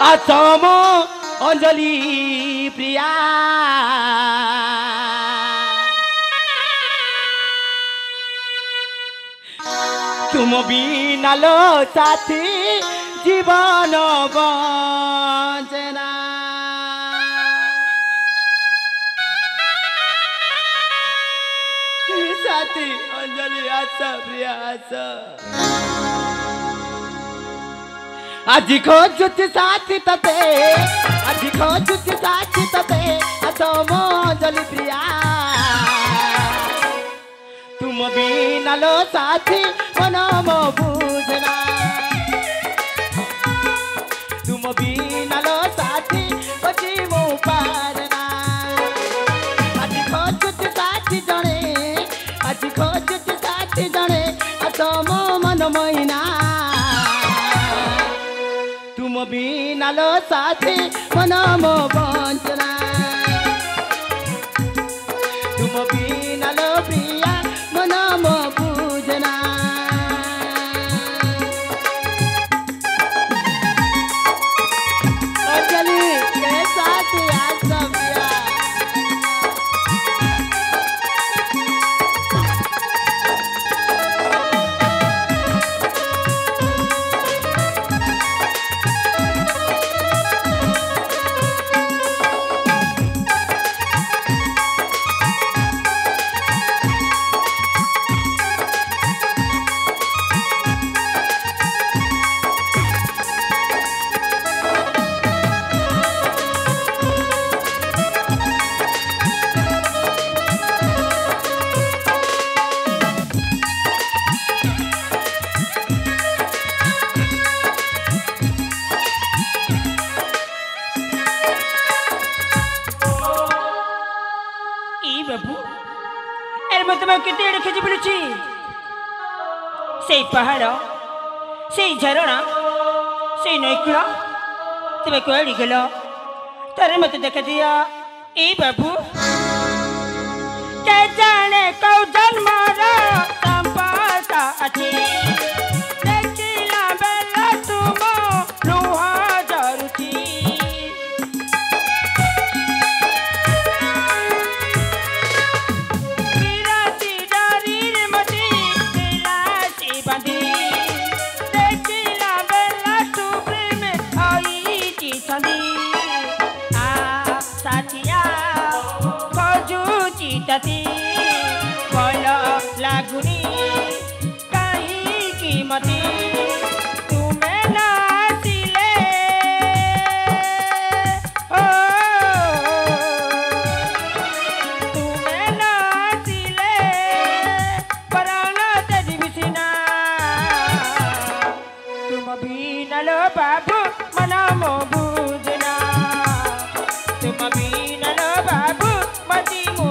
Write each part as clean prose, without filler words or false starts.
आसम अंजलि प्रिया तुम बिना लो साथी जीवन बंचना साथी अंजलि आशा प्रिया आशा आज खोजुच साथी तते आज खोजुच साथी तते आसम अंजलि प्रिया तुम बिना लो साथी मन मो बुझना तुम बिना लो साथी बची मो पारना आज खोजुच साथी जणे आज खोजुच साथी जणे आसम मन महीना तुम बिना लो साथी मन मो बंचना तुम बिना लो प्रिया मन मो बुझना अंजलि के साथी आशा प्रिया पहाड़ से झरणा से नईकूल तुम्हें कड़ी गल तारे मत देखा दिया ए बाबू के जाने कौ जन्म संपर्क अच्छी देखिला बेला तुम लुहा जरुची भल लागुनी कहीं कीमती तुम्हें नाचिले ओ तुम्हें नाचिले पराना तेरी बिसिना तुम भी न लो बाबू मना मो बुझना तुम भी न लो बाबू मती मो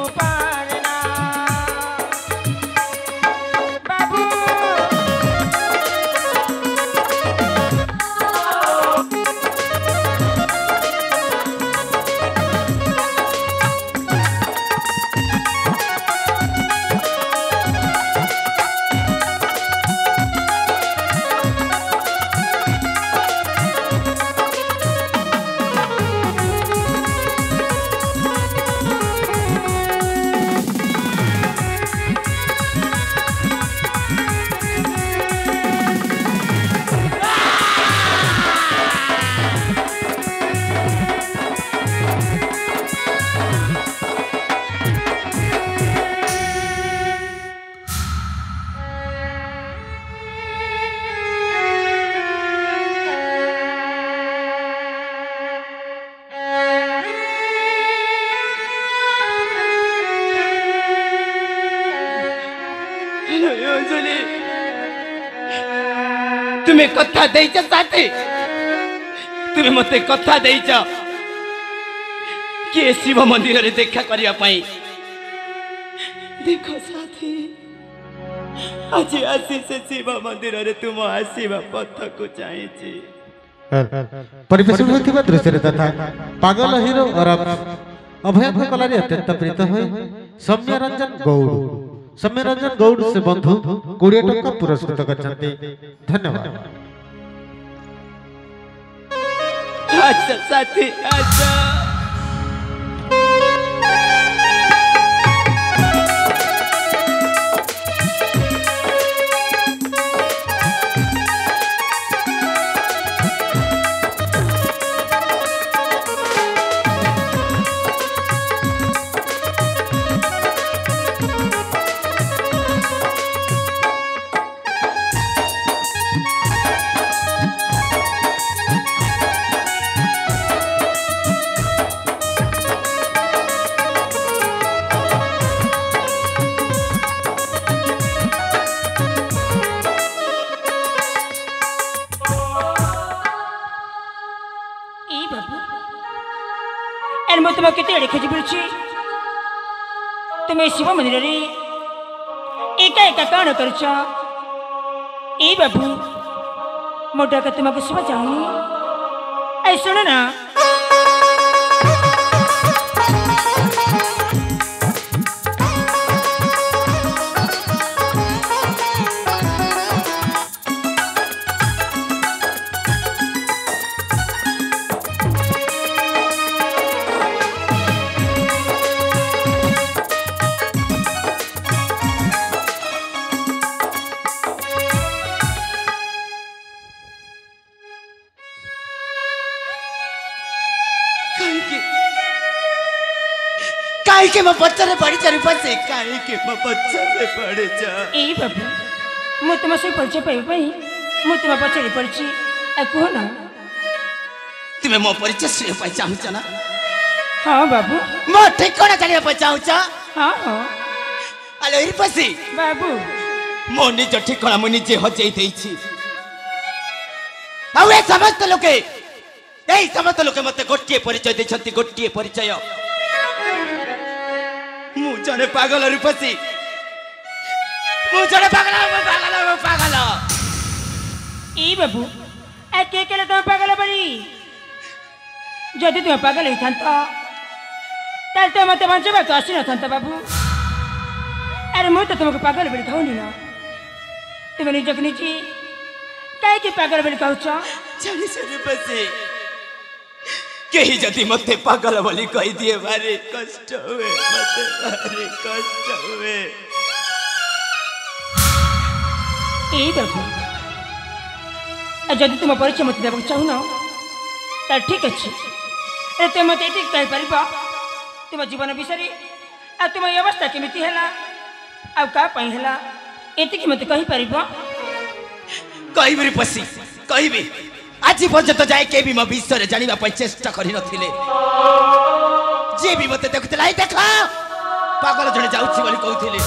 तुम्हें कथा देइछ साथी तुम्हें मते कथा देइछ कि शिव मंदिर रे देखा करिया पई देखो साथी आज आसी से शिव मंदिर रे तुम आसीबा पथ को चाहेछि परिवेशन होतिबा दृश्य रे तथा पागल हीरो और अभय कलारी अत्यंत प्रीत होय सौम्य रंजन गौड़ सौम्यरंजन गौड़ से बंधु 20 टंका पुरस्कृत करछन्ते धन्यवाद। अच्छा साथी अच्छा केते खोजी बुझी तुम्हें शिव मंदिर एका एका कौन कर बाबू मोटा का तुमको शुभ चाहूँ ऐ सुनो ना के म बच्चाले पढी चरी पसे काहे के म बच्चाले पढे छ ए बाबू म तुम से परिचय पाइ पाइ म तुम पछाडी पढिछि आ को न तिमे म परिचय से पाइ चाहन्छ न हां बाबू म ठिकाना जानिया पाइ चाहन्छ हां हां अले इ पसे बाबू म निज ठिकाना म निजे हजै देइछि आ ए समस्त लोके मते गोटिए परिचय दैछन्ति गोटिए परिचय मु जने पागल रूपसी मु जने पागल ए बाबू ए के केले तुम पागल बनी जदि तुम पागल होइथांत ताल तो मते बंचबा तो आसी नथांत बाबू अरे मु तो तुमको पागल बनी कहूनी ना तुम निजक निजी काहे के पागल बनी कहउछ जानि से रूपसी केही जदि मते पागल बोली कहि दिए भारी कष्ट हुए मते भारी कष्ट हुए ए बाबू जदि तुम परिचय मत देबक चाहू न त ठीक अछि ए तुम मते ठीक कहि परिबा तुम जीवन विषय आ तुम अवस्था केमिति हला आ का पई हला एति कि मते कहि परिबा कहिबि पसी कहिबि आज पर्यंत जाए के भी म विषय जानिबा पई चेष्टा करि नथिले जे भी मते देखुतला देख पागल जने जाउछि बोली कहउथिले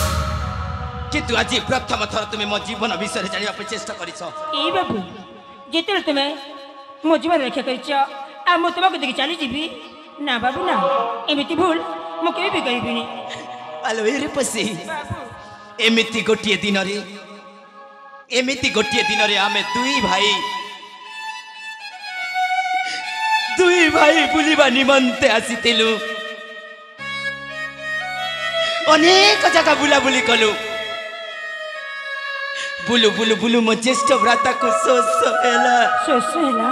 किंतु आज प्रथम थर तुमे मो जीवन विषय जानिबा पई चेष्टा करिछ ए बाबू जेते तुमे मो जीवन रक्षा करिछ आ मो तुमको देखि चली जीबी ना बाबू ना एमिति भूल मो केबे भी करिबिनी आलो रे पसी एमिति गोटिए दिन रे आमे दुई भाई बुलिबा निमन्ते आसीतिलु अनेक जगह बुलाबुली कलु बुलु बुलु बुलु म ज्येष्ठ भ्राता को सोसोला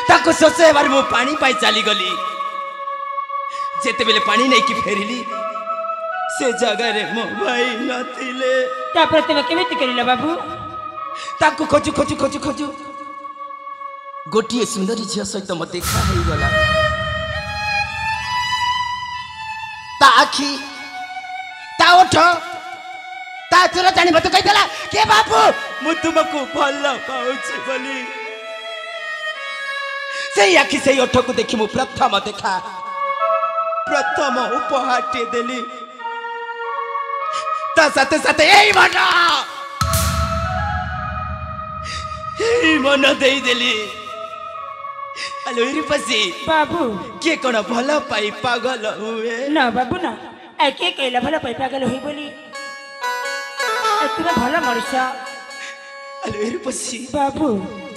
ताको सोसो बार मु पानी पाई चली गली जेते बेले पानी नै कि फेरिली से जगह रे मो भाई नथिले तापर तमे केमिति करिला बाबू ताको खोजु गोटिए सुंदरी झिया सहित म देखा हो गला ता आखी ता ओठ ता चुरा जानी मत कहि देला के बाबू मु तुमको भल पाउछि बोली सेही आखी सेही ओठ को देखि मु प्रथम उपहार देली ता साथे साथे एई मन देई देली अलो रूपसी बाबू के कोन भल पाई पागल हुए ना बाबू ना ए के कहला भल पाई पागल होई बोली ए तुम भल मनुष्य अलो रूपसी बाबू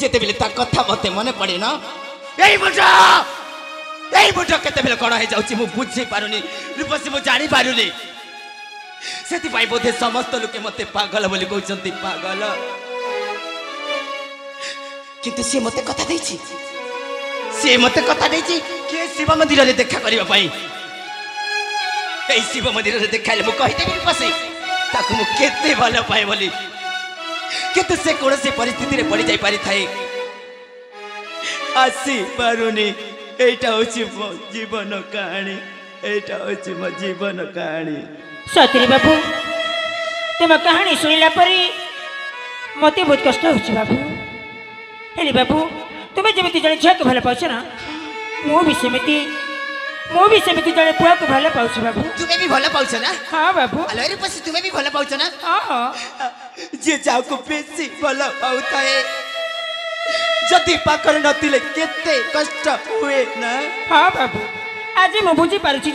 जेते बेले ता कथा मते मने पड़े ना एई बुढो केते बेले कोन हे जाउची मु बुझी पारुनी रूपसी मु जानी पारुनी से बोधे समस्त लोके मते पागल बोली कहते पागल किंतु से मते कथा देछि से मते कथा देछि के शिव मंदिर रे देखा करिबा पई ए शिव मंदिर रे देखाइले मु कहि देबी पसे ताकु मु केते भलो पाए बोली किंतु से कोनसी परिस्थिति रे पड़ी जाई पारि थाए आसी पारुनी एटा होछि मो जीवन कहानी एटा होछि मो जीवन कहानी सतरी बाबू तुम कहानी शुणिला परी मत बहुत कष्ट हो बाबू हेली बाबू तुम्हें जमी जड़े झील को भल पाच ना मु भी सेमती जड़े पुआ को भल पाऊँ बाबू तुम्हें भी भल पाउछ ना हाँ बाबू अलरे पसी तुम्हें भी भल पाउछ ना हाँ जे जाओ को बेसी भल पाउताए जति पाकर नथिले केते कष्ट हुए ना हाँ बाबू आज मु बुझी पारुछि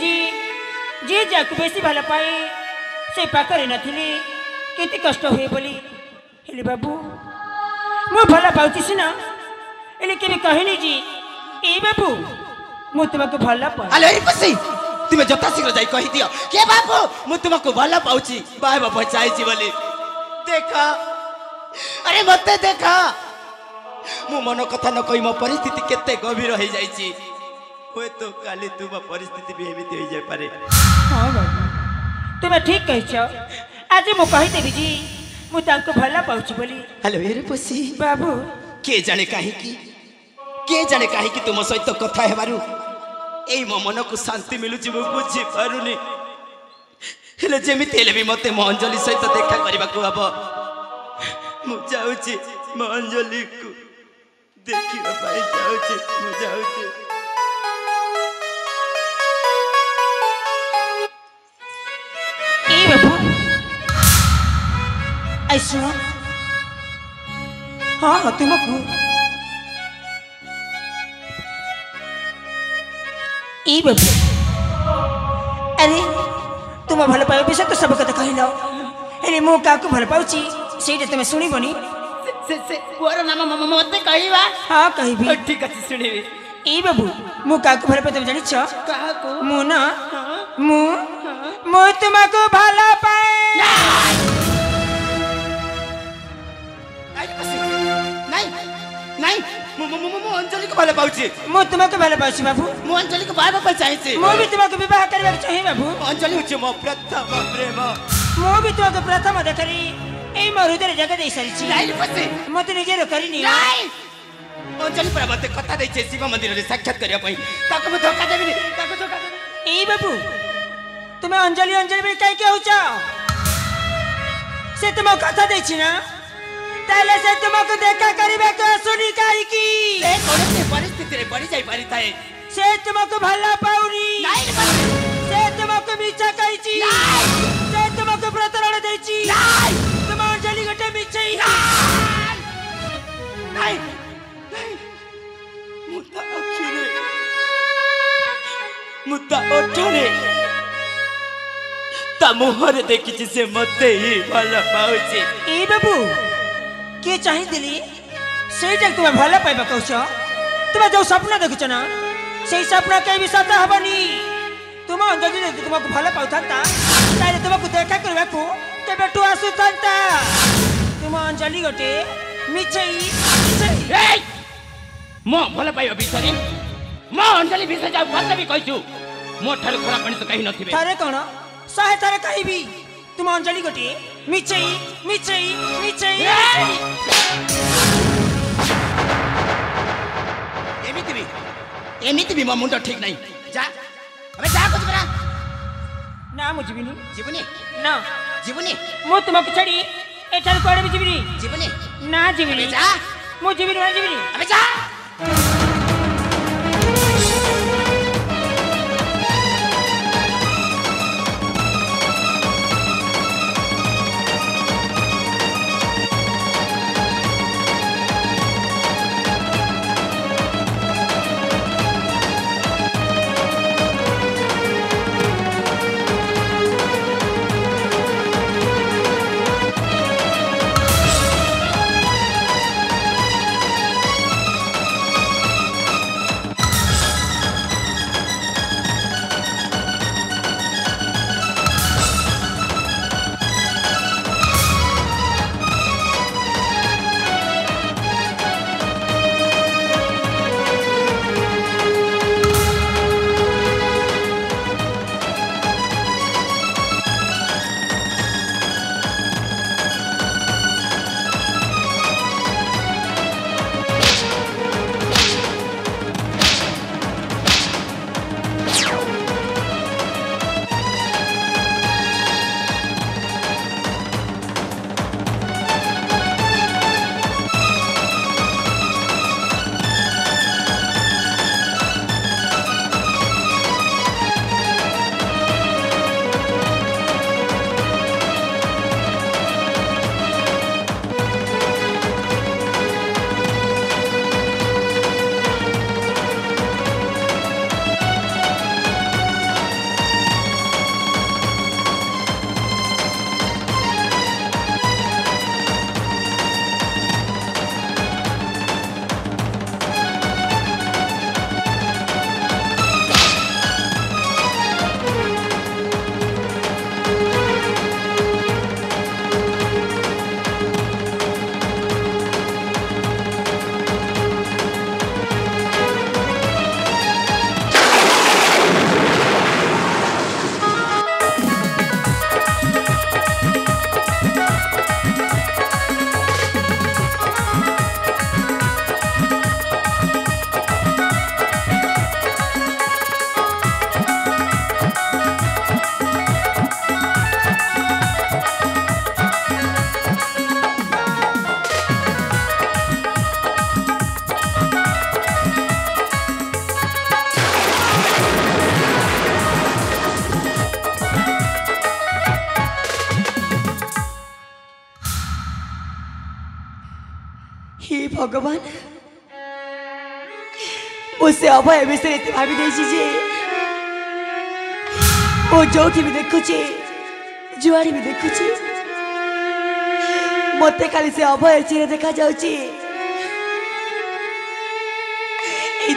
जे जाकु बेसी भल पाए से पाखरे नथिले केते कष्ट हुए बोली हेली बाबू मु भल पाउछि सिना एले केबे कहनी जी ए बाबू मु तुमको भल पाउ अलरे पसी तुम्हें जता शीघ्र जाई कहि दियो के बाबू मु तुमको भल पाउछि बाबा बचाइछि बोली देखा अरे मते देखा मु मन कथा न कहि मो परिस्थिति केते गभीर हो जाइछि होय तो काली तुम परिस्थिति भी एमिति हो जाय पारे हाँ बाबू तुम ठीक कहिछ आज मु कहि देबी जी मु तांको भल पाउछि बोली हेलो रे पसी बाबू के जाने काहे कि तुम सहित कथा हेबारु एई मो मन को शांति मिलुछि मु बुझी पारुनी हेले जेमिति हेले भी मते मो अंजलि सहित देखा करबा को हबो मु जाउछि मो अंजलि को देखिबा पाई जाउछि मु जाउछि ए बाबू ऐसो हाँ तुमको ए बाबू अरे तुम भल पाए विषय तो सब कथा कहल अरे मु का भल पाउछि सेटा तुम शुणबनी से गोर नाम मते कहबा हाँ कहबी ठीक अछि सुनिबी ए बाबू मु का भल पाए तुम जानिछ कहा को मु ना मु तुमको भल पाए नहीं मु अंजलि को भल पाउछि मु तुमको भल पाउछि बाबू मु अंजलि को बाबा पर चाहिए मु भी तुमको विवाह करबा चाहिए बाबू अंजलि होछि मो प्रथम प्रेम मु भी तुमको प्रथम देखरी ए मो हृदय जगह दे सारिछि नहीं पसे मते निजे करिनी नहीं अंजलि पर मते कथा दै छै शिव मंदिर रे साक्षात करिया पई ताको में धोखा देबी ताको धोखा देबी ए बाबू तुम्हें अंजलि में कई के होचा से तुम कथा दै छी ना ताले से तुमको देखा करिबे को सुनी काई की ए कोनसे परिस्थिति रे पड़ी जाई पारी थाए से तुमको भला पाउनी नहीं पसे से तुमको मिछा कहि छी से तुमको प्रतारण दै छी तुम अंजलि गटे मिछई नहीं मुता अखिरे मुता ओठरे ता मोहरे देखि से मते ही भला पाउछि ए बाबू के चाहि दिली से जग तुम भला पाइबा कहछ तुम जो सपना देखुछ ना से सपना के भी सत्य हबनी तुम अंजलि ने तुमको भला पाउथांता तारे तुमको देखा करबा को केबे टु आसुथांता तुम अंजलि गटे मिछई ए मो भला पाइबा बिसरी मो अंजलि बिसरी जा फत भी कहछु मो ठाल खराब बनि तो कहि नथिबे थारे कोन सहे थारे कहिबी तुम अंजलि गटे मिछई एमिति भी मो मुंड ठीक नहीं जा अबे जा कुछ बरा ना मु जीविनी जीवनी ना जीवनी मु तुमको छड़ी एठार कोड़े भी जीविनी जीवनी ना जीविनी जा मु जीविनी अबे जा हे भगवान मुझसे अभय विषय भावी जे वो जो भी देखुचे जुआड़ी भी देखुचे मत खाली से अभय चेहरा देखा जाउची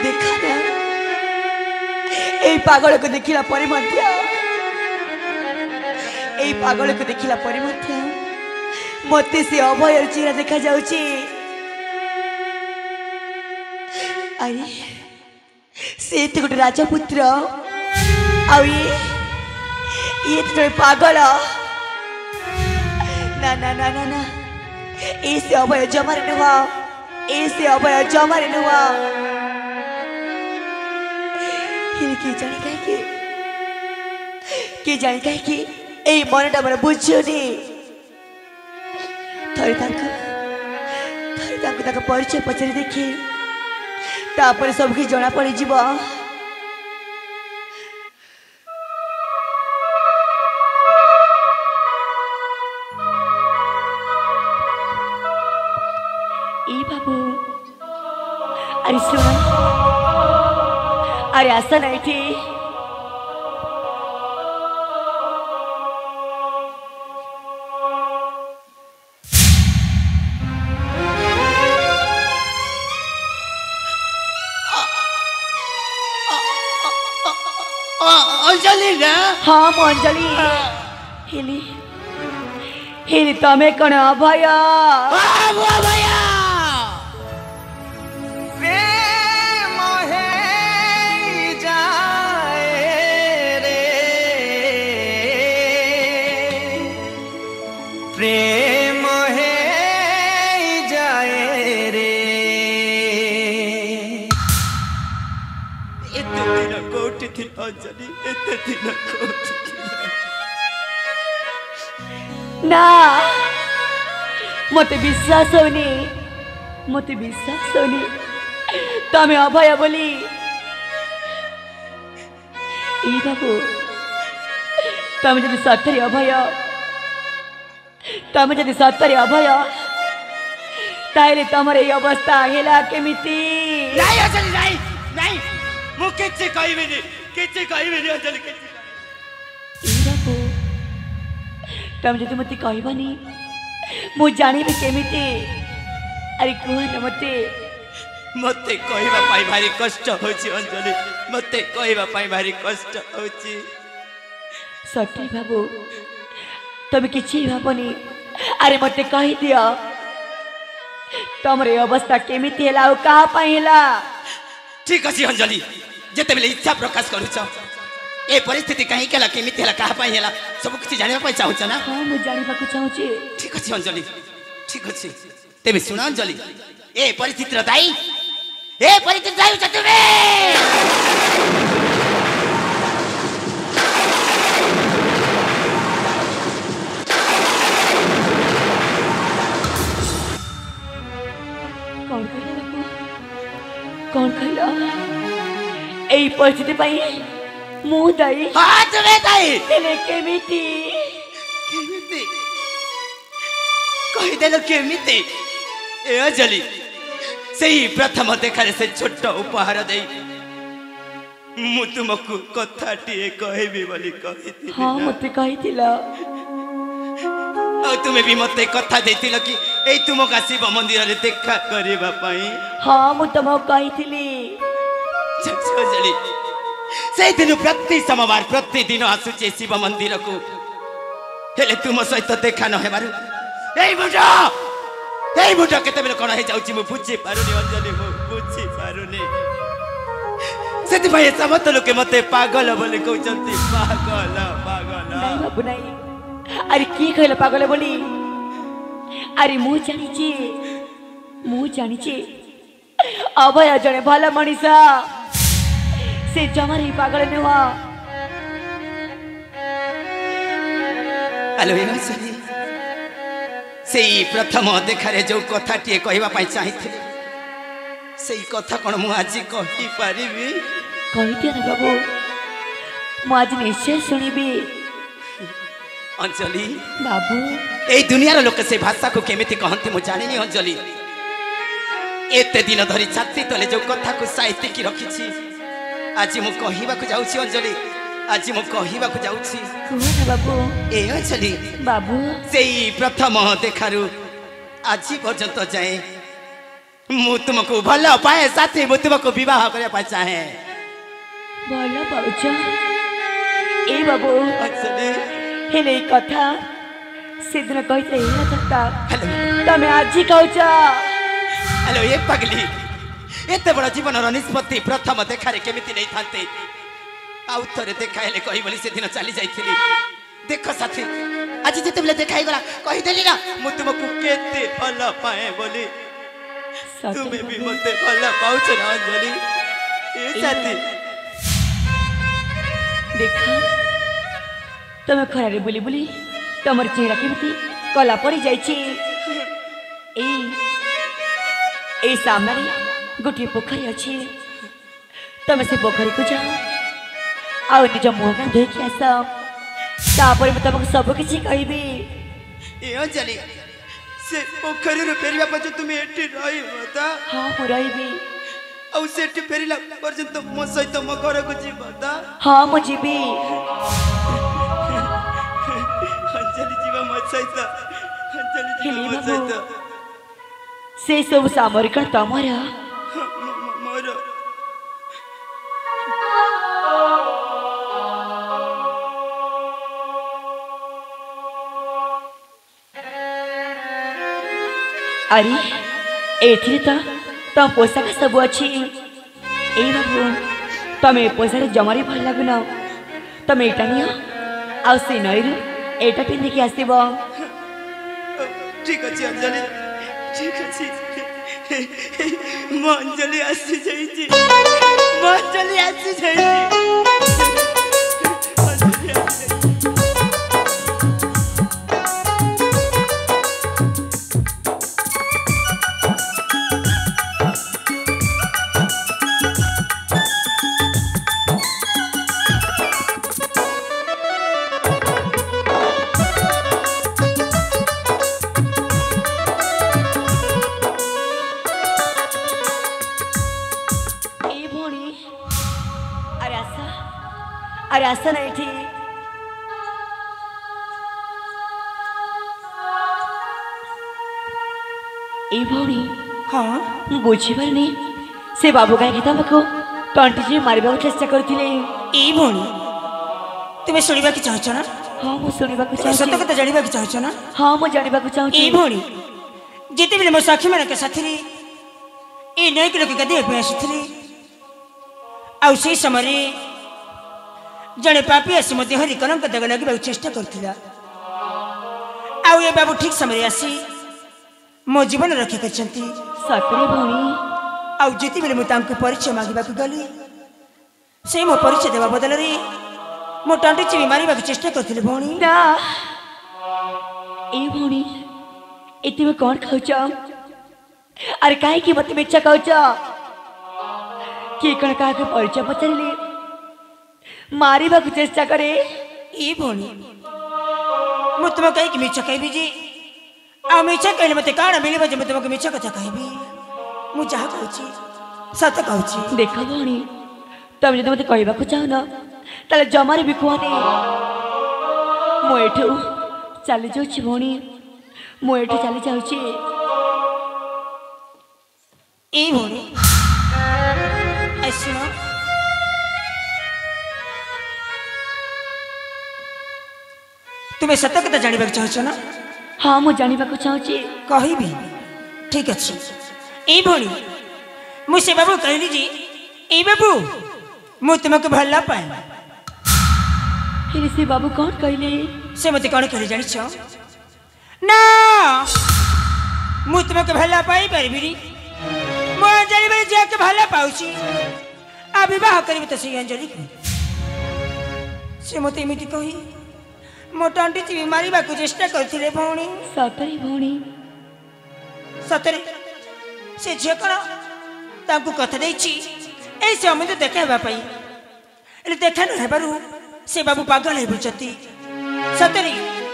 देखा ना पागल को देखला परे पागल को देखला परे मते से अभय चेहरा देखा जाउची अरे से तो गोटे राजपुत्र आ ये तो पागल ना ना ना ना ना ऐसे अभय जमारे नुआ ऐसे अभय जमारे नुआ के जाने कहीं ए मनटा मोर बुझुनी थरे परिचय पचारि देखे तापर सब कि जना पड़ जीव ए बाबू अरे सुन अरे आसा नहीं थी अंजलि ना हाँ मो अंजलि हिली हिली तमे कण अभय भैया प्रेम है जाए रे एते दिन कोठी थी अंजलि एते दिन कोठी ना मते विश्वास होनी तमे अभय बोली ए बाबू तमे जदि सत्तरे अभय तमे जदि सत्तरे अभय ताइले तमर ए अवस्था हेला केमिति नहीं अंजलि नहीं नहीं मु किछि कहबिनी अंजलि किछि बाबू तमे जदि मते कहबनी मु जानिबि केमिति अरे कुह न मते कहबा पाई भारी कष्ट होछि अंजलि मते कहबा पाई भारी कष्ट होछि सठी बाबू तमे किछि भाबनी अरे मते कहि दियो तमरे अवस्था केमिति हेला ओ कहा पाई हेला ठीक अछि अंजलि जेते बेले इच्छा प्रकाश करूछ ए परिस्थिति कहीं केला केमिति हेला कहा पाई हेला सब किछि जानिबा पाई चाहूछ ना हां मु जानिबा को चाहूची ठीक अछि अंजलि ठीक अछि तेबे सुन अंजलि ए परिस्थिति दाई तुमे कौन कहला ए परिस्थिति पाई मु दाई हां तुमे दाई तेले केमिति कहि देलो केमिति ए अंजलि सही प्रथम देखारे से छोट उपहार दे मु तुमको कथाटिए कहबी बोली कहिथि हां मते कहिथिला आ तुमे भी मते कथा देथिल कि ए तुम का शिव मंदिर रे देखा करबा पई हां मु तुम कहिथिली अंजलि से दिन प्रति सोमवार प्रति दिन आसुचे शिव मंदिर को हेले तुम सहित देखा न हेबारु ए बुढ़ा केते बेले कोन हे जाउची मु बुझी पारुनी अंजलि मु बुझी पारुनी सेति भाई समत लोके मते पागल बोले कहउचंती पागल नहीं बाबू नहीं अरे की कहला पागल बोली अरे मु जानिची अभय जने भला मनीषा से जमारी पागल नेवा हेलो अंजलि से प्रथम देखारे जो कथाटिए कहबा पाई चाहिथे से कथा कोन मु आज कहि पारिबी कहि दिया ना बाबू मु आज निश्चय सुनिबी अंजलि बाबू ए दुनिया रो लोक से भाषा को केमिति कहंती मु जानिनी अंजलि एते दिन धरी छाती तले जो कथा को साहित्य की रखी आज मु कहवा जाऊँ अंजलि आज मु कहवा जाऊँ बाबू ए अंजलि बाबू से प्रथम देखारू आज पर्यंत जाए मु तुमको भल पाए साथी मु तुमको विवाह करने चाहे भल पाउछ ए बाबू अंजलि हेले कथा सेदिन कहिते हेला हेलो तमे आज कहूछ हेलो ये पगली एते बड़ा जीवन निष्पत्ति प्रथम देखारे केमिति नहीं थांते आउ थरे देखाइले कहि बोली से दिन चली जाइथिली देख साथी आज जेते बेले देखाई गला कहि देली ना मु तुमको केते भल पाए बोली तुमे भी मते भल पाउछ ना अंजलि ए साथी देखा तमे खरारे बोली बोली तमर चेहरा केमिति कला पड़ी जाइछि ए सामने गोटे पोखरी अच्छी तमे से पोखरी को जाओ आ निज मुह देखी आस तापर मैं तुमको सब किसी कहबी ए अंजलि से पोखरी रो फेरिया पछ तुमे एठी रही बता हाँ मु रही औ सेठी फेरिला पर्यंत मो सहित मो घर को जी बता हाँ मु जीवी अंजलि जीवा मो सहित अंजलि जीवा मो सहित से सब सामरिक तमरा मोर अरे एथिरे तो तम पोशाक सब अच्छी ए बाबू तमे पोशाक जमारी भल लगुन तमे एटा नियो आ से नईरु एटा पिंधिकी आसीब ठीक अछि अंजलि ठीक अछि मो अंजलि आसी जाइछि मो अंजलि आसी जाइछि अरे आसा नहीं थी ए भौणी हाँ बुझीपारनी से बाबू कहीं तुमको तंटी मारवा चेष्टा करते ए भौणी तुम्हें शुणा कि चाहछ ना हाँ मुझे शुणा सत कथा जानवा कि चाहछ ना हाँ मुझे जानवा चाहूँ ए भौणी जिते बेले मो साखी मान साथी ए नईक लोक गाधे आसुले आउ से समय जड़े पापी आसी मत हरि कलंक दाग लगे चेष्टा करथिला आउ ए बाबू ठीक समय आसी मो जीवन रक्षा करछंती सतरे भौणी आउ जेति बेले मु तांको परिचय मागिबा गली से मो परिचय देवा बदल रे मो टांटी चिबी मारिबा चेष्टा करथिले भौणी ना ए भौणी एते में कौन खाउछ अरे काहे की मत बेचा खाउछ की कण का के परिचय पचरले मारिबा चेष्टा करे ए भौणी मु तुम कहि कि मिछ कहबी जी आ मिछ कहले मते काण मिलबा जे मते तुमको मिछ कथा कहबी मु जहा कहूची सत कहूची देख भौणी तुम जदि मते कहबा चाहो ना ताले जमारे भी कहने मु एठू चली जाउची भौणी मु एठू चली जाउची ए भौणी ऐसी तुम्हें सत कथा जानवा चाहछ ना हाँ मु जानवा चाहूँ कहबी ठीक अच्छे ए भौणी मुझे बाबू कहली जी ए बाबू मु तुमको भल पाए फिर से बाबू कौन कहले से मते कौन कहले जानी छ ना मु तुमको भल पाई परबी मो अंजलि बे जे के भल पाउची आ विवाह करबे तो से अंजलि से मते एमिति कही मोटा आंटी जी मारिबा को चेष्टा करथिले भौणी सतरे भौणी सतरे से झे कण ताकू कथा देछि ए से अमित देखाबा पई एले देखा न हेबारु से बाबू पागल हे बुचती सतरे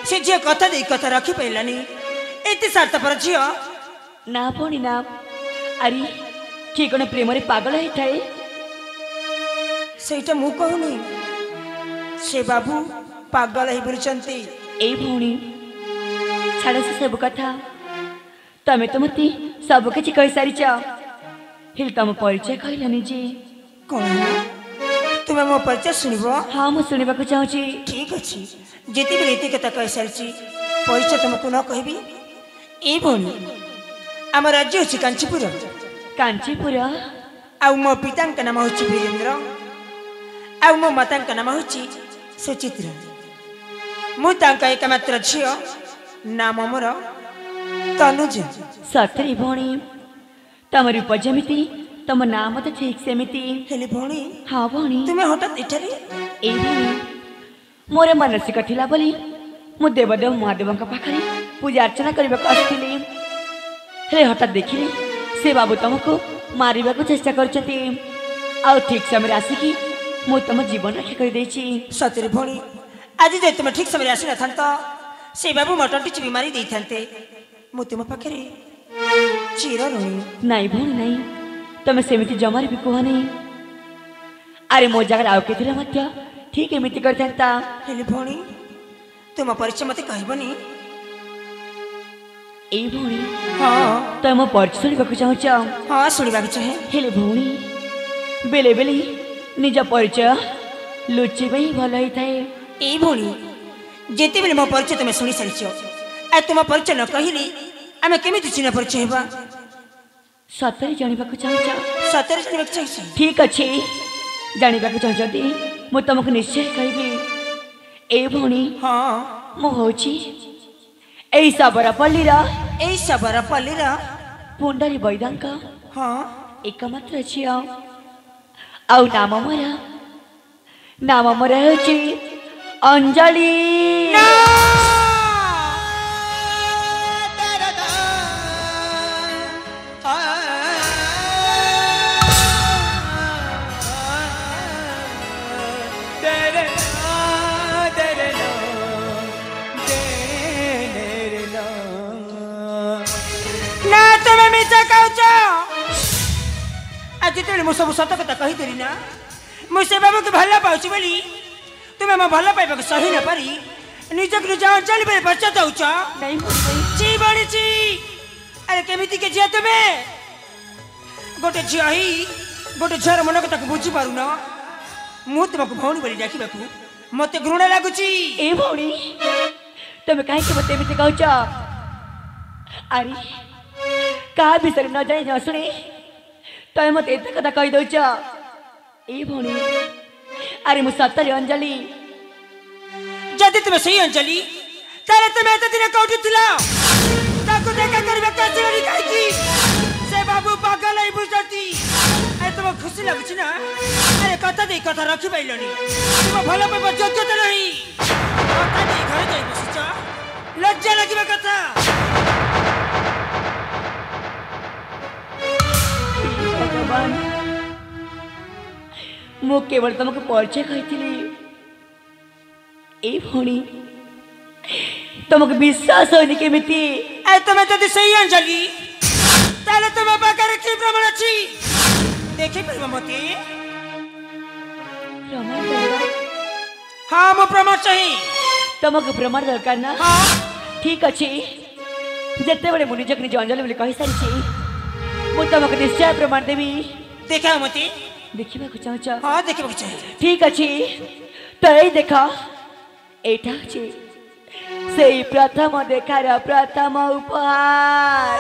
से झे कथा दे कथा रखी पैलानी एते सार्थ पर झियो ना भौणी ना अरे किए कौन प्रेम पागल होता है ସେଇଟା ମୁଁ କହୁନି ସେ ବାବୁ ପାଗଳ ହେଇପରିଛନ୍ତି। ए भौणी छाड़ से सब कथा तमें तो मत सब किसी कही सारी हिल तुम परिचय कहलानी जी କଣ ତୁମେ ମୋ ପରିଚୟ ଶୁଣିବ? हाँ मुझे शुणा चाहूँगी। ଠିକ୍ ଅଛି ଯେତେବେଳେ ଏତେ କଥା କହିସାରିଛି ପରିଚୟ ତୁମକୁ ନ କହିବି। ଏ ଭଉଣୀ ଆମ ରାଜ୍ୟ ହେଉଛି କାଞ୍ଚିପୁର कांचीपुर ଆଉ ମୋ ପିତାଙ୍କ ନାମ ହେଉଛି ବୀରେନ୍ଦ୍ର ଆଉ ମୋ ମାତାଙ୍କ ନାମ ହେଉଛି ସୁଚିତ୍ରା। ମୁଁ ତାଙ୍କ ଏକମାତ୍ର ଝିଅ ନାମ ମୋର ତନୁଜା। सतरी भौणी तम रूप जमीती तम नाम तो ठीक सेमिति। ହେଲେ ଭଉଣୀ हाँ भौणी ତୁମେ ହଠାତ୍ ଏଠାରେ? ए भौणी मोर मानसिक थिला बोली मु देवदेव महादेव पाखे पूजा अर्चना करने को आसती हेले हठात देखिली से बाबू तुमको मारिबा को चेष्टा करछंती आ ठीक समय आसिकी मु तुम जीवन रक्षा कर देछि। ସତରେ ଭଉଣୀ ଆଜି ଯଦି ତୁମେ ଠିକ୍ ସମୟରେ ଆସିନଥାନ୍ତ ସେ ବାବୁ ମଟନ ଟିଚି ବିମାରୀ ଦେଇଥାନ୍ତେ। ମୁଁ ତୁମ ପାଖରେ ଚିର ଋଣୀ। नहीं भौणी नहीं तुम सेमिति जमार भी कह नहीं अरे मो जगह आउ के ठीक एमती करता ହେଲେ ଭଉଣୀ ତୁମ ପରିଚୟ ମୋତେ କହିବନି? ए भौणी ହଁ तुम मो परिचय शुणा चाहूच ହଁ ଶୁଣିବାକୁ ଚାହେଁ। हेले भौणी बेले बेले निज परिचय लुचिबा ही भल होता है। ଏଇ ଭଉଣୀ ଯେତେବେଳେ ମୋ ପରିଚୟ ତୁମେ ଶୁଣି ସାରିଛ ଆଉ ତୁମ ପରିଚୟ ନ କହିଲେ ଆମେ କେମିତି ଚିହ୍ନ ପରିଚୟ ହେବା? सतरे जाना चाहूच ସତରେ ଜାଣିବାକୁ ଚାହିଁଛି। ठीक अच्छे जानवा चाहती मु तुमको निश्चय कहि ए भौणी ହଁ मु होची एई सबरपल्ली ଏଇ ଶବରପଲ୍ଲୀର पुंडरी बैदांक ହଁ एकमात्र झियो आउ नाम मोर होची अंजलि। ନା ତମେ ମିଛ କହୁଛ। ଆଜି ଯେତେବେଳେ ମୁଁ ସବୁ ସତ କଥା କହିଦେଲି ନା ମୁଁ ସେ ବାବୁକୁ ଭଲ ପାଉଛି ବୋଲି ତୁମେ ମୋ ଭଲ ପାଇବାକୁ ସହି ନ ପାରି ନିଜକୁ ନିଜ ଅଞ୍ଚଳ ପରେ ପଚାର ଦଉଛ। नहीं भौणी ଛି ବଣିଛି ଆରେ କେମିତି କେ ଝିଅ ତୁମେ? ଗୋଟେ ଝିଅ ହିଁ ଗୋଟେ ଝିଅର ମନ କଥାକୁ ବୁଝିପାରୁନ। ମୁଁ ତୁମକୁ ଭଉଣୀ ବୋଲି ଡାକିବାକୁ ମୋତେ ଘୃଣା ଲାଗୁଛି। ए भौणी तुम कहीं मत एमती कहच अरे क्या विषय न जानी न शुणी तुम मत एत कथा कही दौच। ए भौणी अरे मु सतरे अंजलि। ଯଦି ତୁମେ ସେଇ ଅଞ୍ଚଳି ତାହେଲେ ତୁମେ ଏତେ ଦିନ କୋଉଠି ଥିଲ? ତାକୁ ଦେଖା କରିବାକୁ ଆସିବନି କାହିଁକି? ସେ ବାବୁ ପାଗଳ ହେଇ ବୁଝନ୍ତି। ଆରେ ତୁମ ଖୁସି ଲାଗୁଛି ନା? ଆରେ କଥା ଦେଇ କଥା ରଖିପାରିଲନି। ତୁମ ଭଲ ପାଇବା ଯୋଗ୍ୟତା ନାହିଁ। କଥା ଦେଇ ଘରେ ଯାଇ ବସିଛ ଲଜ୍ଜା ଲାଗିବା କଥା। भगवान मु केवल तुमको परिचय कही ए भौणी तुमको विश्वास होनी केमिति? ଆରେ ତୁମେ ଯଦି ସେଇ ଅଞ୍ଚଳି ତାହେଲେ ତୁମ ପାଖରେ କି ପ୍ରମାଣ ଅଛି ଦେଖିପାରିବ ମୋତେ? प्रमाण दरकार ହଁ ମୁଁ ପ୍ରମାଣ ଚାହେଁ। तुमको प्रमाण दरकार ना? ହଁ ठीक अच्छे जिते बड़े मुझे निज अंजलि बोली कही सारी मु तुमको निश्चय प्रमाण देवी। ଦେଖାଅ ମୋତେ। देखा चाहूच ହଁ ଦେଖିବାକୁ ଚାହେଁ। ठीक अच्छे तो यही देख एटा हूँ से प्रथम देखार प्रथम उपहार।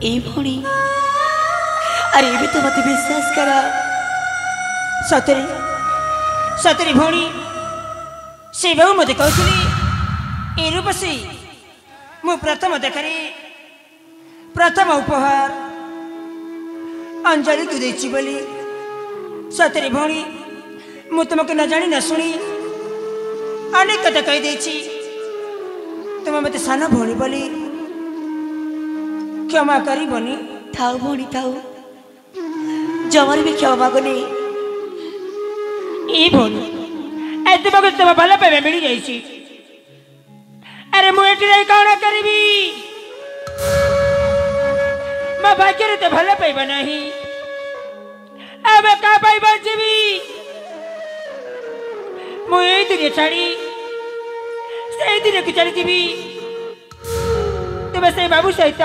ए भौणी अरे भी तो मत विश्वास कर। ସତରେ ସତରେ ଭଉଣୀ ସେ ବାବୁ ମୋତେ କହୁଥିଲି ଏ ରୂପସୀ ମୁଁ ପ୍ରଥମ ଦେଖାରେ ପ୍ରଥମ ଉପହାର ଅଞ୍ଜଳିକୁ ଦେଇଛି ବୋଲି सतरे भौणी मु तुमको न जानी न सुनी अनेक कथा कही देछि तुम मते सान भौणी बोली क्षमा करिबनी थाऊ भौणी थाऊ जमर भी क्षमा मागुनी ई भौणी ए तुमको तुम भल पाइबा मिली जाइछि अरे मु एठी रही कौन करिबी मैं भाग्य तो भल पाइबा नहीं अब का पाइबा जीवी मु ए दुनिया छाड़ी से दिन की चली जीवी तुम से बाबू सहित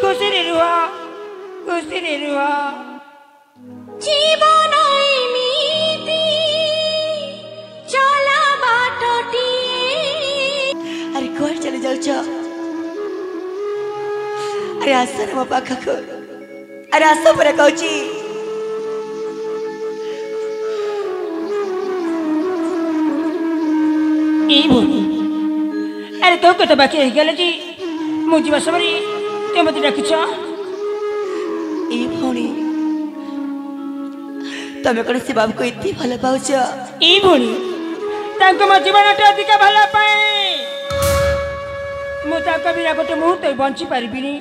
खुशी रे रुहा जीवन एमिति चला बाटटी अरे कोर चले जाऊ अरे आस मो पाखक अरे आस पर कहूची ई भूमि अरे तो कत बाकी रह गल जी मु जीवा सबरी ते मते रखिछ ई भौणी तमे कोन से बाबू को इतनी भल पाउछ ई भूमि तांको मो जीवनटे अधिक भल पाए मु तांको बिना गोटे मुहूर्त बंची पारिबिनी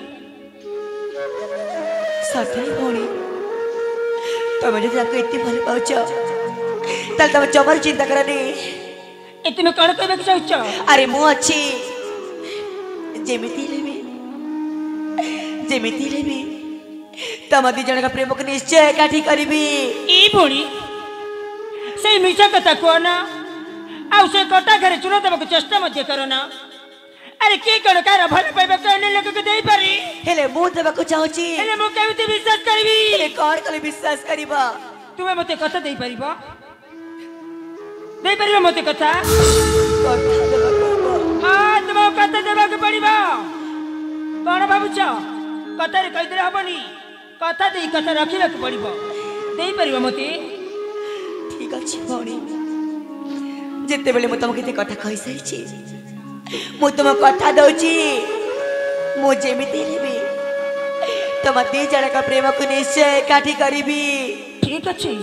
सतरे भौणी तमे जो तांको इतनी भल पाउछ ताल तमे जबर चिंता करनी ए तुम कौन कहबा चाहछ अरे मु अच्छी जेमिति लेबी तम दी जन का प्रेम को निश्चय काठी करीबी ई भूमि से मिछा कथा कहना आ से कटा घरे चुना देबा चेष्टा मध्य करना अरे के कण कार भल पाइबा कहने लोग के देई पारी हेले मु देबा को चाहूची हेले मु केमिति विश्वास करबी हेले कोन कले विश्वास करिबा तुमे मते कथा देई परिबा देई परिबा मते कथा कथा देबा को हां तुम कथा देबा के पड़िबा कोन भाबुछ कथा रे कहि दे हबनी कथा देई कथा रखि रख पड़िबा देई परिबा मते ठीक अछि भौणी जेते बेले मु तुमके ते कथा कहि सही छी मु तुम कथा दउची मु जेमिति लेबी तुम दी जन का प्रेम को निश्चय काठी करीबी ठीक अछि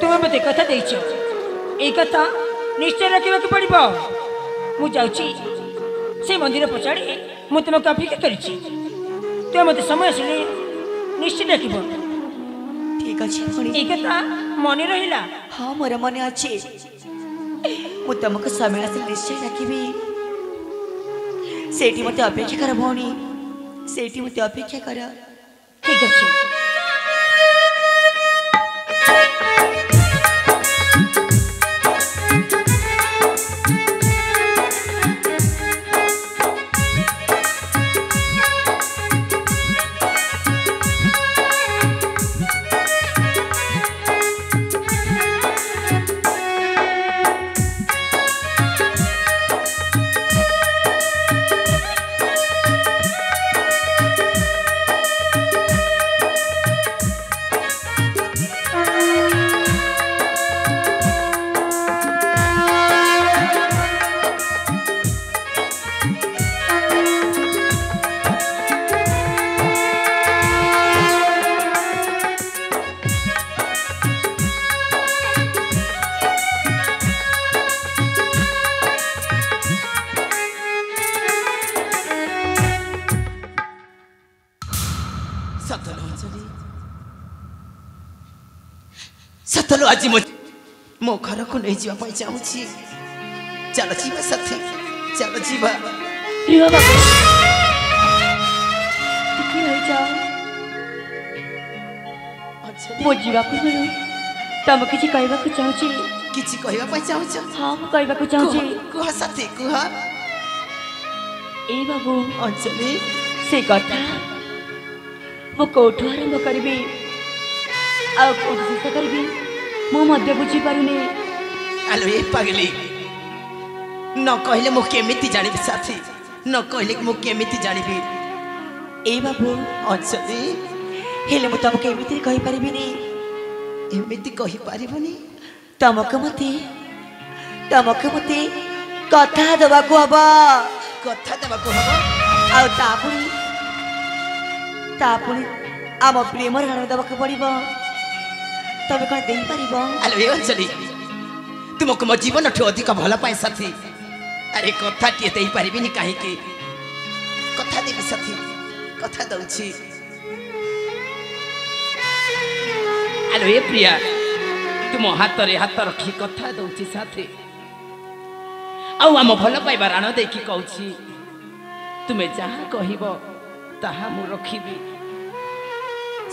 तुम मते कथा देइछ ए कथा निश्चय रखिबा के पड़िबा मु जाउची से मंदिर पछाड़ी मु तुमको अपेक्षा करिछि तुम मते समय आसिले निश्चय रखिबो ठीक अछि भौणी ए कथा मने रहिला हाँ मोर मन अच्छी मु तुमको समय से निश्चय रखी सेठी मते अपेक्षा कर भौणी सेठी मते अपेक्षा कर ठीक अछि सतलो आज मो घर को नहीं जावा पाई चाहूची चल जीवा साथी चल जीवा रिवा बाबू टिकी रही जाओ मो जीवा को मिलो तम किछि कहबा को चाहूची किछि कहबा पाई चाहूछ हां मो कहबा को चाहूची कुहा साथी कुहा ए बाबू अंजलि से कथा मो कोठो आरंभ करबी आ कोठो शेष करबी मो मध्य बुझी पारुनी आलो ए पागली न कहले मो केमिति जानिबी साथी न कहले मो केमिति जानिबी ए बाबू अंजलि हेले मो तमके एमिति कहि परिबिनी एमिति कहि पारिबनी तमके मते कथा देबा को हबा कथा देबा को हबा आ तापुनी आम प्रेम रण देबा को पड़िबो तबे कौन दे पारिबो आलो ए अंजलि तुमको मो जीवन ठो अधिक भल पाए साथी अरे कथा टिए दे पारिबिनी काहे कि कथा देबी साथी कथा दउछि आलो ए प्रिया तुम हाथ रे हाथ रखी कथा दउछि साथी आउ हम भल पाइबा राण देखि कहछि तुमे जहाँ कहब ताहा मु रखिबी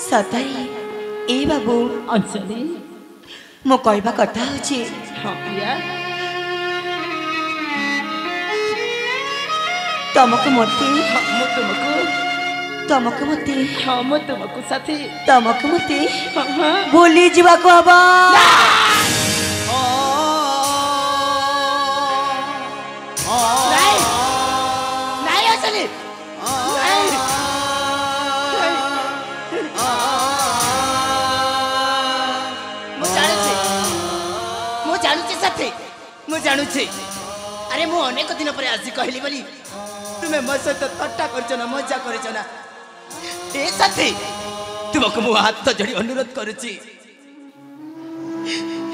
सताई ए बाबू अंजलि मो कहबा कथा होछि हाँ प्रिया तमको मते हाँ मु तुमको तमको मते हाँ मु तुमको साथी तमको मते हाँ हाँ भूली जीवा को हबा नहीं नहीं अंजलि नहीं मु जानुची साथी मु जानुची अरे मु अनेक दिन पर आसी कहली बोली तुम्हें मो सहित थट्टा करछ ना मजा करछ ना ए साथी तुमको मु हाथ जोड़ी अनुरोध करुची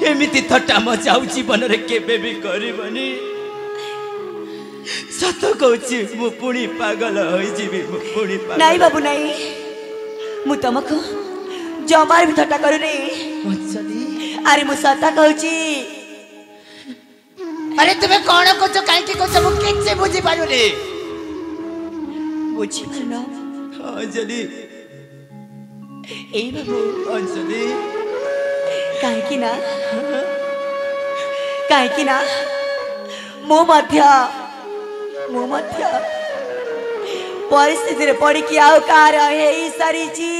एमिति थट्टा मजा जीवन रे केबे भी करबनी सत कहूची मु पुणी पागल होई जीवी मु पुणी पागल नहीं बाबू नहीं मु तमको जमार भी थट्टा करू रे अंजलि अरे मु सता कहूची अरे तुम्हें कौन कुछ काहे की कुछ मु किसे बुझी पारु रे बुझी पारनो अंजलि ए बाबू अंजलि काहे की ना मो मध्य परिस्थिति रे पड़ी कि आउ कार हे सारी जी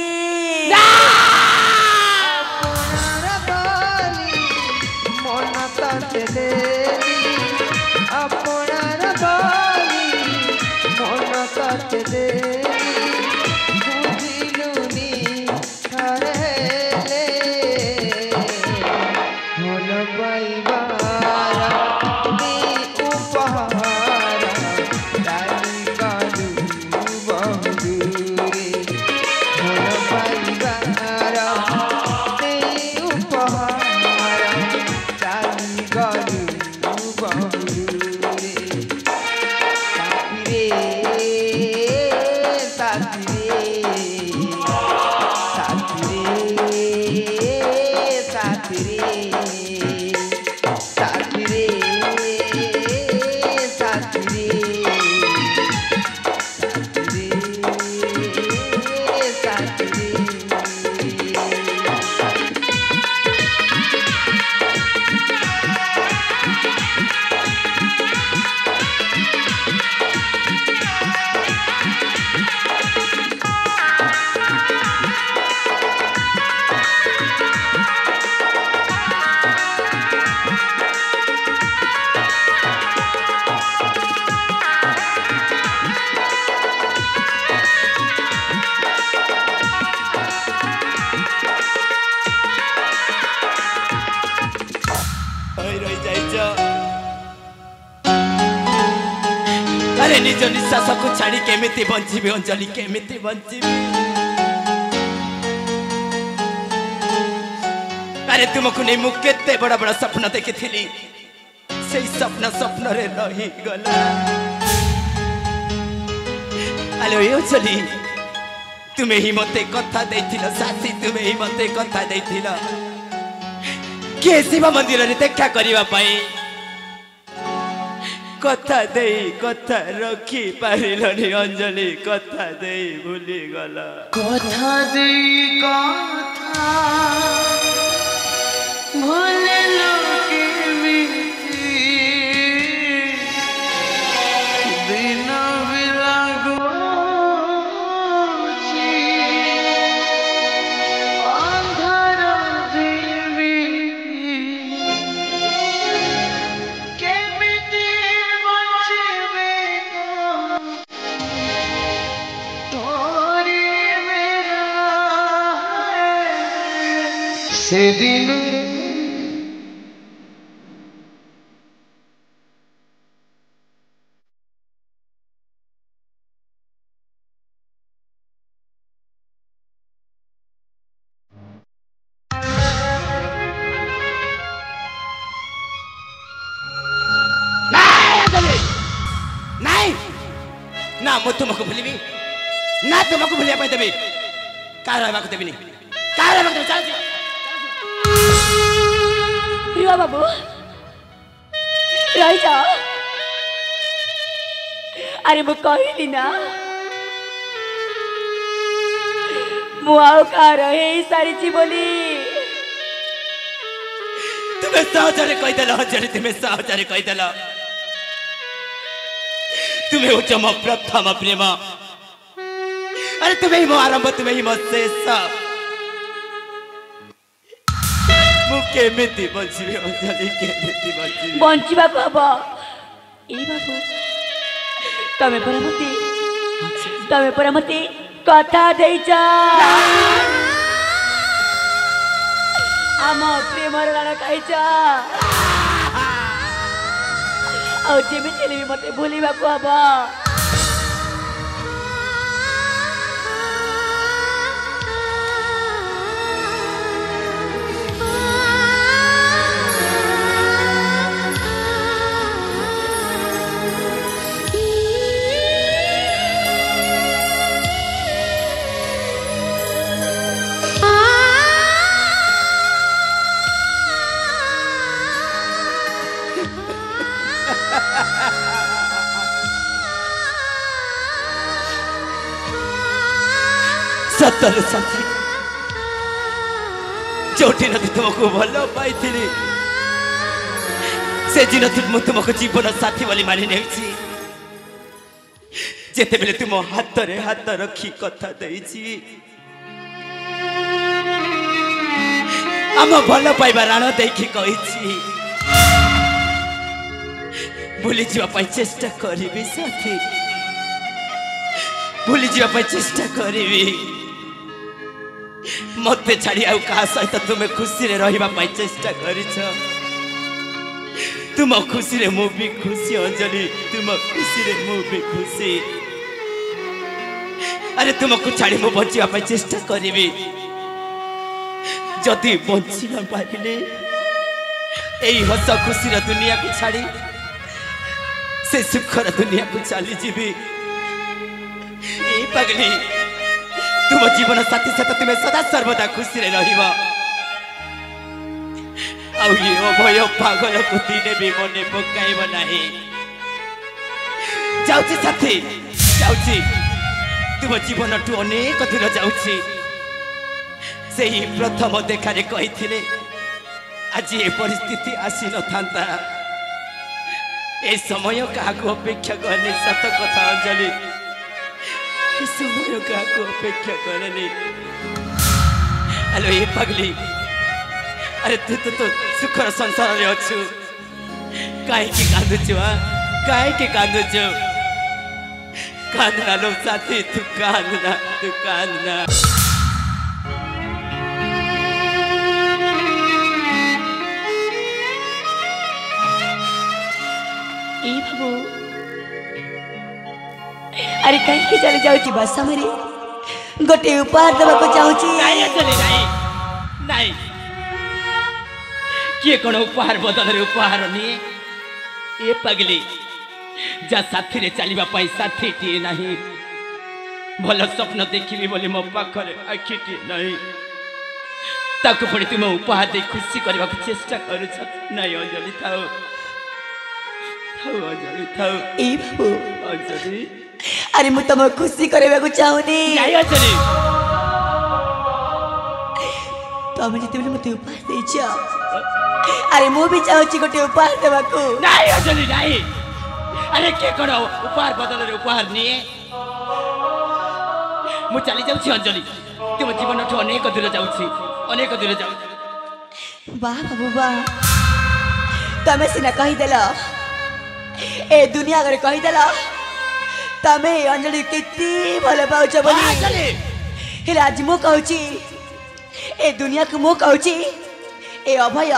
अरे निज निश्वास को छाड़ी केमिति बंचिबी अंजलि केमिति बंचिबी अरे तुमको नहीं मु केते बड़ा बड़ा सपना देखी थी से स्वप्न रे रही गला हेलो अंजलि तुम्हें ही मते कथा देथिल साथी तुम्हें ही मते कथा देथिल के शिव मंदिर रे देखा करिवा पाई कथा दे कथा रखी पारिलनी अंजलि कथा दे भूली गला कथा दे कथा भूले लोके बीती दिन बिलागो अंधार देवी केमिति बचिबे तोरी मेरा से दिन मु तुमको भूलिबी ना तुमको भूलिया पाई देबी का रहबाक देबिनी का रहबाक देबी चल रुआ बाबू रही जाओ अरे मु कहली ना मु आओ का रहे सारी बोली तुम्हें सहजरे कही देल अंजलि तुम्हें सहजरे कही देल तुम्हें हो मो प्रथम प्रेम अरे तुम्हें ही मो आरंभ तुम्हें ही मो शेष मु केमिति बंचिबी अंजलि केमिति बंचिबी बंचिबा को हबो ए बाबू तमे पर मते कथा देइचा आम प्रेमर गाना खाइचा आ जेमिति भी मते भूलिबा को हबो सतर साथी जोटी नदी तुमको भल पाई से दिन तुमको जीवन साथी बोली मानि नेछि जेते बेले तुम हाथ रे हाथ रखी कथा देछि आम भल पाइबा राण देखी कहिछि भूली जीवा पाई चेष्टा करिबी साथी भूली जीवा पाई चेष्टा करिबी मते छाड़ी आउ कहा सहित तुम्हें खुशी रे रहिबा पाई चेष्टा करिछ तुम खुशी रे मु भी खुशी अंजलि तुम खुशी रे मु भी खुशी अरे तुमको छाड़ी मु बंचिबा पाई चेष्टा करिबी जदि बंची न पाइले एई हस खुशी रे दुनिया को छाड़ी से सुखर दुनिया को चली जीवी ए पगली तुम जीवन साथी सहित तुम्हें सदा सर्वदा खुशी रे रहिबा आउ ये अभय पागल को दिने भी मने पकाइब नाही जाउची साथी जाउची तुम जीवन टू अनेक दूर जाउची से ही प्रथम देखा रे कहिथिले आज ये परिस्थिति आसी न थांता ए समय का अपेक्षा करने सत कथा अंजलि समय का अपेक्षा करने हेलो ये पगली अरे तू तो सुखर संसार रे अच्छु काहे की कांदुछु काहे की कांदुछु कांदना लो साथी तू कांदना ए बाबू अरे कहीं चले जाऊची बस मेरी गोटे उपहार देवा को चाहूची नहीं चले नहीं किए कौन उपहार बदल रे उपहार नहीं ये पगली जा साथी रे चलिबा पाई साथी टी नहीं भल स्वप्न देखिबी बोली मो पाखरे आखिटी नहीं ताको पड़ी तुम उपहार दे खुशी करबा को चेष्टा करूछ नहीं अंजलि थाओ अंजलि थाओ ए बाबू अंजलि अरे मु तुम खुशी करबा को चाहूनी नहीं अंजलि तमे जते मते उपहार देछ अरे मु भी चाहूची गोटे उपहार देवा को नहीं अंजलि नहीं अरे के करो उपहार बदल रे उपहार निये मु चली जाउछी अंजलि तुम जीवन ठो अनेक दूर जाउछी वाह बाबू वाह तमे सिना कही देला ए दुनिया करे कही देला तमे अंजलि कितनी भले पाउछ बोली हे आज मु कहूची ए दुनिया को मु कहूची ए अभय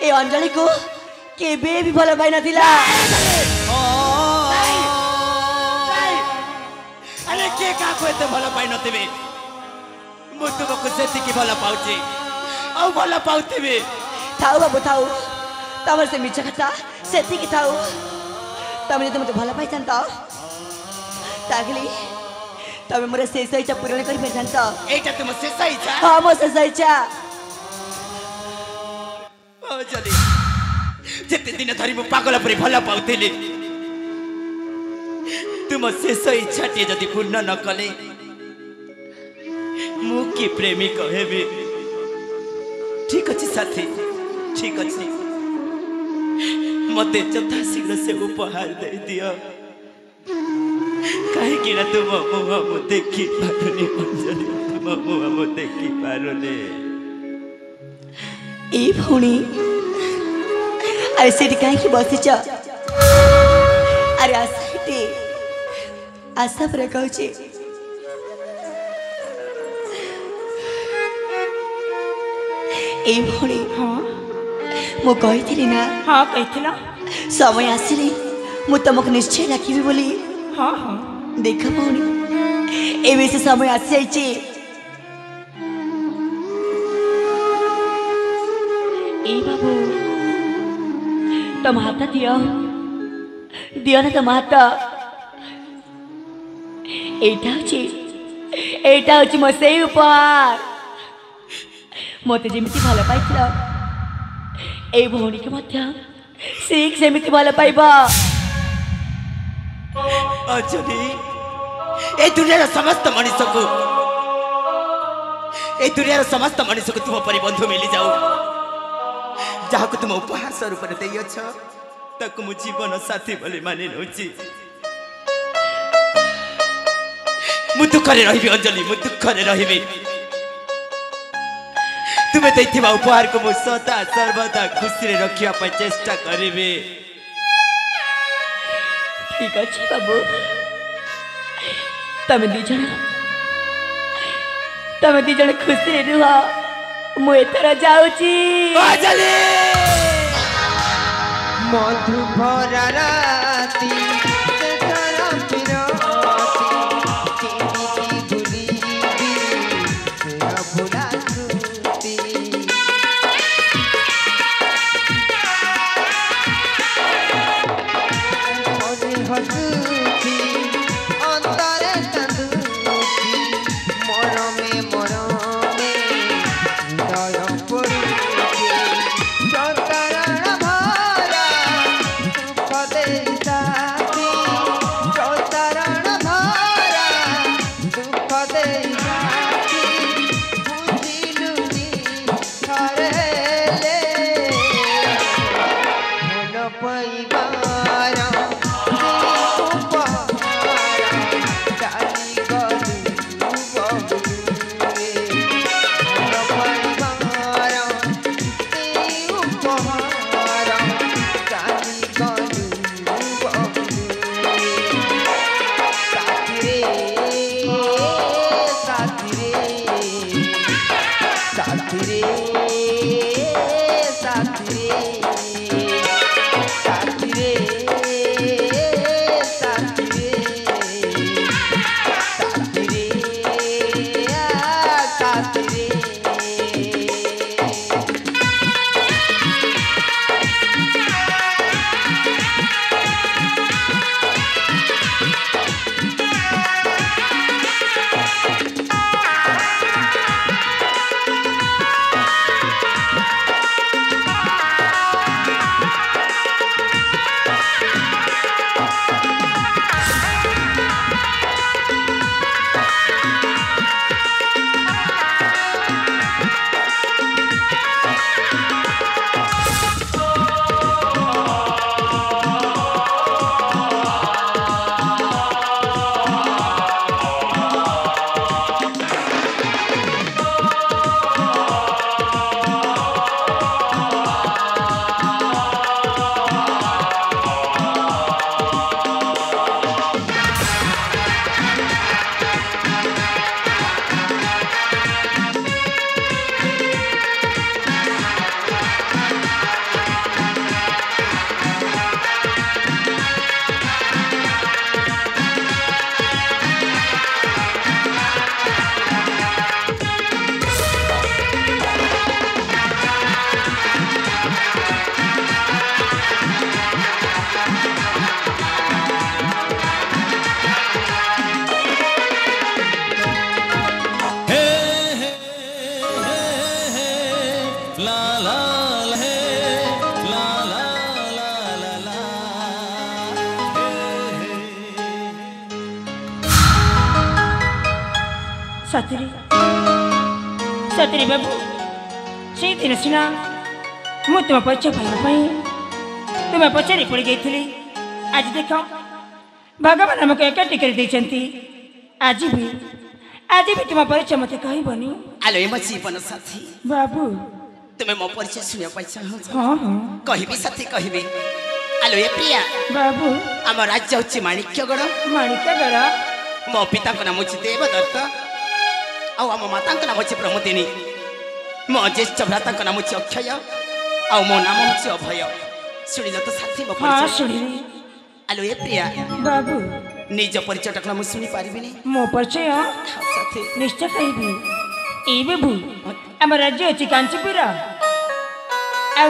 ए अंजलि को केबे भी भले पाई नथिला अरे के का को एते भलो पाई नथिबे मु तुमको सेति की भलो पाउची औ भलो पाउथिबे थाउ बाबू थाउ तमर से मिछ कथा सेति की थाउ तमे तो मते भलो पाई जानता तागली तबे मोर शेष इच्छा पूरण कर परिथांत एटा तुम शेष इच्छा हाँ मो शेष इच्छा अंजलि जेते दिन धरी मु पागल परि भल पाउथिली तुम शेष इच्छा टे जदि पूर्ण न कले मु की प्रेमी कहेबी ठीक अछि साथी ठीक अछि मते यथा शीघ्र से उपहार दे दियो कहीं कि ना तुम मुआ मु देखी पारुनी अंजलि तुम मुआ मु देखी पारुनी ए भौणी अरे सेठी कहीं बसीच अरे आशा आशा पर कहूँ ए भौणी हाँ मु कही ना हाँ कही समय आसिले मु तुमको निश्चय डाकिबी बोली हाँ हाँ देख भौणी ए से समय आसी जाइए ए बाबू तुम हाथ दियो दियो ना तुम हाथ एटा हूँ मो से उपहार मत जमी भल पाई ए भौणी के मध्य ठीक सेमि भल पाइब अंजलि ए दुनिया समस्त मनुष्य को ए दुनिया समस्त मनुष्य को तुम परि बंधु मिली जाऊ जहाँ को तुम उपहार स्वरूप देछ ताकू मु जीवन साथी बोली मानि नउची मु दुखरे रहिबी अंजलि मु दुखरे रहिबी तुम्हें दैथिबा उपहार को मु सदा सर्वदा खुशी रे रखिया पर चेष्टा करिबी ठीक अच्छे बाबू तमें दी जन खुशी रुह मु एथर जाऊची अंजलि मधुभरा राती तेरा पिरोती चिनी की भूली तेरा भुला सुती मने हसुती अंतरे कांदुती मरमे हृदय पड़ुती चंदन भरा दुख देई चंदन भरा दुख देई बुझिलुनी थरेले मन पैबार डाली गलु बहुरे मन पैबार उपहार डाली गलु बहुरे साथी रे साथी ला ला ला ला ला ला ला ला सतरी सतरी बाबू से दिन सीना मु तुम परिचय पाइबाई तुम्हें पचारि पड़ गई। आज देख भगवान आमको एकाठी कर आज भी तुम परिचय मत कहबनी। आलो ए मो जीवन साथी बाबू तुम्हें मो परिचय सुनिया पाई चाहो हाँ हाँ कहबी साथी कहबी। आलो ए प्रिया बाबू आम राज्य हूँ माणिक्यगढ़ माणिक्यगढ़ मो पिता नाम हूँ देवदत्त आम माता नाम हूँ प्रमोदिनी मो ज्येष्ठ भ्राता नाम हूँ अक्षय आ मो नाम हूँ अभय। शुणिल तो साथी मो हाँ परिचय। शुणिली आलो ए प्रिया बाबू निज परिचय टाक मुझे शुणी पारिबिनी। मो परिचय साथी निश्चय कहबी। ए बाबू आम राज्य हूँ कांचीपुर आ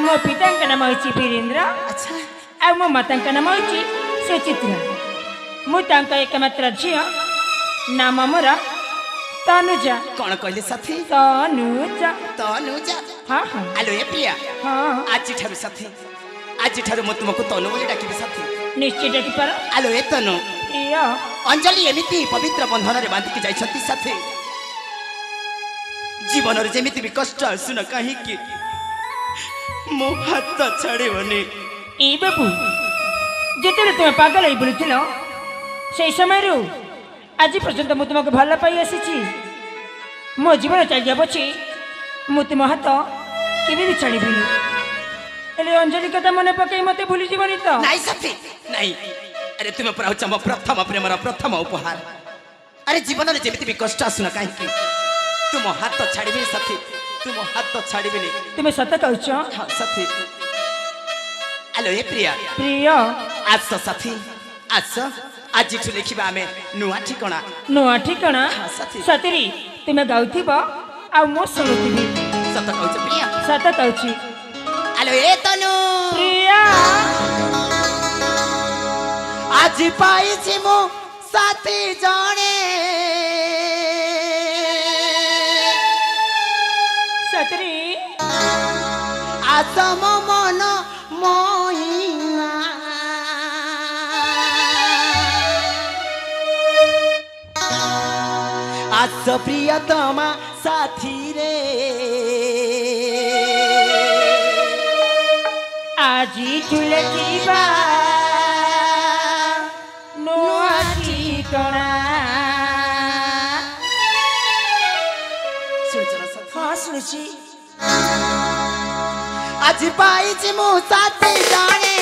मो पिता नाम हूँ वीरेन्द्र अच्छा आ मो माता नाम हूँ सुचित्रा मुझे एकमात्र झील नाम मोर तनुजा। कौन कहले साथी तनुजा तनुजा। हाँ हाँ आलो ए प्रिया हाँ आज ठारू साथी आज ठारू मु तुमको तनु बोली डाकिबी साथी। निश्चय डाकी पार आलो ए तनु प्रिय अंजलि एमिति पवित्र बंधन रे बांधिकी जाइछंती साथी जीवन रे जेमिति भी कष्ट आसुन कहीं कि मो हाथ छाड़ीबनी। ए बाबू जिते तुम पागल हो बुलूल से समय आज पर्यंत मुझे तुमको भल पाई आसी मो जीवन चल जा पछे मु तुम हाथ केबे भी छाड़ीबी। एले अंजलि कथा मन पकई मते भूली जीवनी तो नहीं साथी नहीं। अरे तुम पाउछ मो प्रथम प्रेमर प्रथम उपहार। अरे जीवन रे जेमिति भी कष्ट आसुन कहीं कि तुम हाथ छाड़ीबी साथी तुम हाथ छाड़ीबी। तुम्हें सत कहछ हाँ साथी। आलो ए प्रिया प्रिय आस साथी आस आज लिखा आम नुआ ठिकणा नुआ ठिकाना हाँ, साथी। सतरी तुम्हें गाउथिब आ मो शुणुथिबी। सत कहछ प्रिया। सत कहछि आलो ए तनु प्रिया आज पाइछि मो साथी जाने सतरी आसम मन मोहिना आस प्रियतमा साथी रे आज चुले जीवा नुआ ठिकाना। हाँ सुनिछि आज पाइछि मो साथी जाने